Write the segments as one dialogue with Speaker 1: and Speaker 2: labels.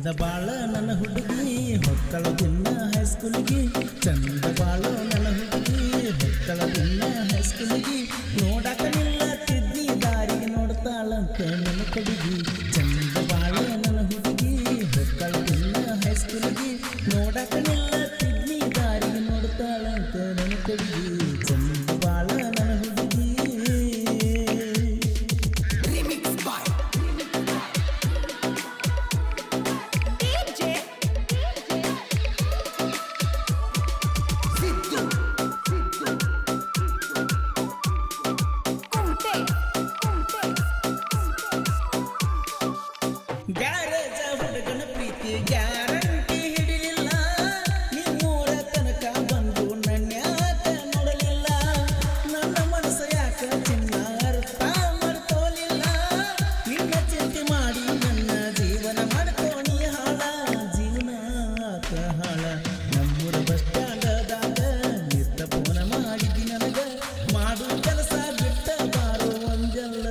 Speaker 1: ಚಂದ ಬಾಳ ನನ್ನ ಹುಡುಗಿ ಹೊಕ್ಕಳ ದಿನ ಹೈಸ್ಕೂಲಿಗೆ ಚಂದ ಬಾಳ ನನ್ನ ಹುಡುಗಿ ಹೊಕ್ಕಳ ದಿನ ಹೈಸ್ಕೂಲಿಗೆ ನೋಡಕ ನಿಲ್ಲತ್ತಿದ್ದಿ ದಾರಿಗೆ ನೋಡ್ತಾಳಂತ ನನ್ನ ಕೊಡುಗಿ ಚಂದ ಬಾಳ ನನ್ನ ಹುಡುಗಿ ಹೊಕ್ಕಳ ದಿನ ಹೈಸ್ಕೂಲಿಗೆ ನೋಡಕ ನಿಲ್ಲತ್ತಿದ್ದಿ ದಾರಿಗೆ ನೋಡ್ತಾಳಂತ ನನ್ನ ಕೊಡುಗಿ ಚಂದ ಬಾಳ ನನ್ನ ಹುಡುಗಿ ಗ್ಯಾರೇಜ ಹುಡುಗನ ಪ್ರೀತಿ ಗ್ಯಾರಂಟಿ ಹಿಡಿಲಿಲ್ಲ ನಿಮ್ಮೂರ ತನಕ ಬಂದು ನನ್ಯಾಕ ನೋಡಲಿಲ್ಲ ನನ್ನ ಮನಸ್ಸ ಯಾಕ ಚಿನ್ನ ಅರ್ಥ ಮಾಡ್ಕೋಲಿಲ್ಲ ನಿನ್ನ ಚಿಂತೆ ಮಾಡಿ ನನ್ನ ಜೀವನ ಮಾಡ್ಕೋಣಿ ಹಾಳ ಜೀವನ ಆತ ಹಾಳ ನಮ್ಮೂರ ಬಸ್ ಸ್ಟ್ಯಾಂಡದಾಗ ನಿತ್ತ ಫೋನ ಮಾಡಿದ್ದಿ ನನಗ ಮಾಡು ಕೆಲಸ ಬಿಟ್ಟ ಬಾರೋ ಒಂದಲ್ಲ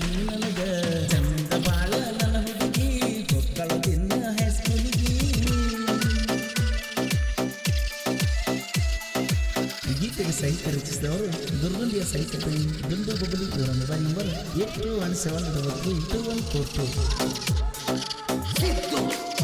Speaker 1: ನೀ ನನಗ ಚಂದ ಬಾಳ ನನ್ನ ಹುಡುಗಿ ಹೊಕ್ಕಳ ದಿನ ಹೈಸ್ಕೂಲಿಗೆ ಗೀತೆಗೆ ಸಾಹಿತ್ಯ ರಚಿಸಿದವರು ದುರ್ಗಂಧಿಯ ಸಾಹಿತ್ಯ ದುಂಡು ಬಬಲಿ ಇವರ ಮೊಬೈಲ್ ನಂಬರ್ 8217332142